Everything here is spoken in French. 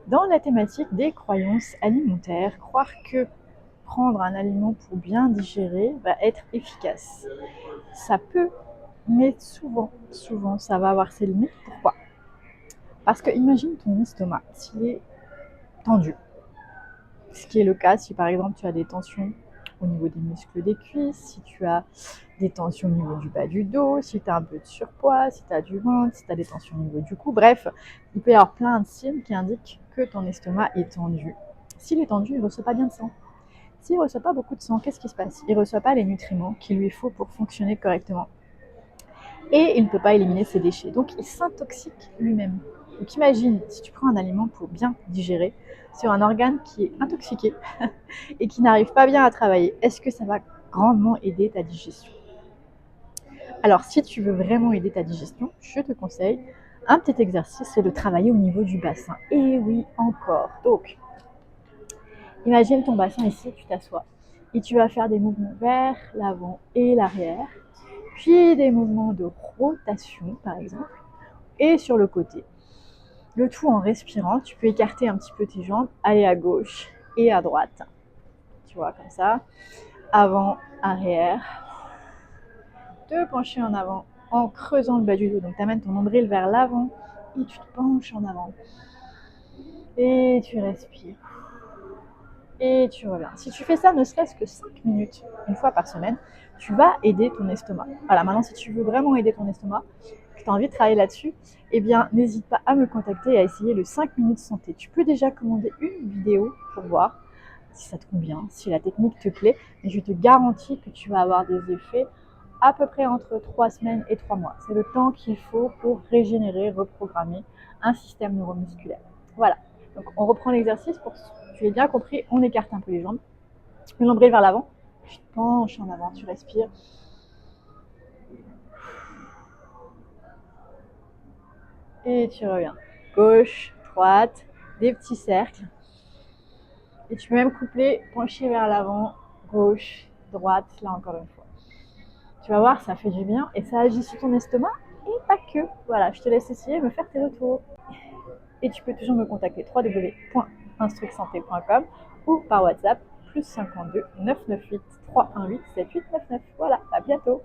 Dans la thématique des croyances alimentaires, croire que prendre un aliment pour bien digérer va être efficace. Ça peut, mais souvent, ça va avoir ses limites. Pourquoi? Parce que imagine ton estomac, s'il est tendu. Ce qui est le cas si par exemple tu as des tensions au niveau des muscles des cuisses, si tu as des tensions au niveau du bas du dos, si tu as un peu de surpoids, si tu as du ventre, si tu as des tensions au niveau du cou. Bref, il peut y avoir plein de signes qui indiquent que ton estomac est tendu. S'il est tendu, il ne reçoit pas bien de sang. S'il ne reçoit pas beaucoup de sang, qu'est-ce qui se passe? Il ne reçoit pas les nutriments qu'il lui faut pour fonctionner correctement. Et il ne peut pas éliminer ses déchets. Donc il s'intoxique lui-même. Donc imagine, si tu prends un aliment pour bien digérer, sur un organe qui est intoxiqué et qui n'arrive pas bien à travailler, est-ce que ça va grandement aider ta digestion? Alors si tu veux vraiment aider ta digestion, je te conseille un petit exercice, c'est de travailler au niveau du bassin. Et oui, encore. Donc, imagine ton bassin ici, tu t'assois et tu vas faire des mouvements vers l'avant et l'arrière, puis des mouvements de rotation par exemple, et sur le côté. Le tout en respirant, tu peux écarter un petit peu tes jambes, aller à gauche et à droite. Tu vois, comme ça. Avant, arrière. Te pencher en avant en creusant le bas du dos. Donc tu amènes ton nombril vers l'avant et tu te penches en avant. Et tu respires. Et tu reviens. Si tu fais ça ne serait-ce que 5 minutes, une fois par semaine, tu vas aider ton estomac. Voilà, maintenant si tu veux vraiment aider ton estomac, que tu as envie de travailler là-dessus, eh bien n'hésite pas à me contacter et à essayer le 5 minutes santé. Tu peux déjà commander une vidéo pour voir si ça te convient, si la technique te plaît, et je te garantis que tu vas avoir des effets à peu près entre 3 semaines et 3 mois. C'est le temps qu'il faut pour régénérer, reprogrammer un système neuromusculaire. Voilà, donc on reprend l'exercice pour que tu aies bien compris, on écarte un peu les jambes, le nombril vers l'avant, tu te penches en avant, tu respires. Et tu reviens. Gauche, droite, des petits cercles. Et tu peux même coupler, pencher vers l'avant, gauche, droite, là encore une fois. Tu vas voir, ça fait du bien et ça agit sur ton estomac et pas que. Voilà, je te laisse essayer et me faire tes retours. Et tu peux toujours me contacter www.instrucsanté.com ou par WhatsApp +52 998 318 7899. Voilà, à bientôt.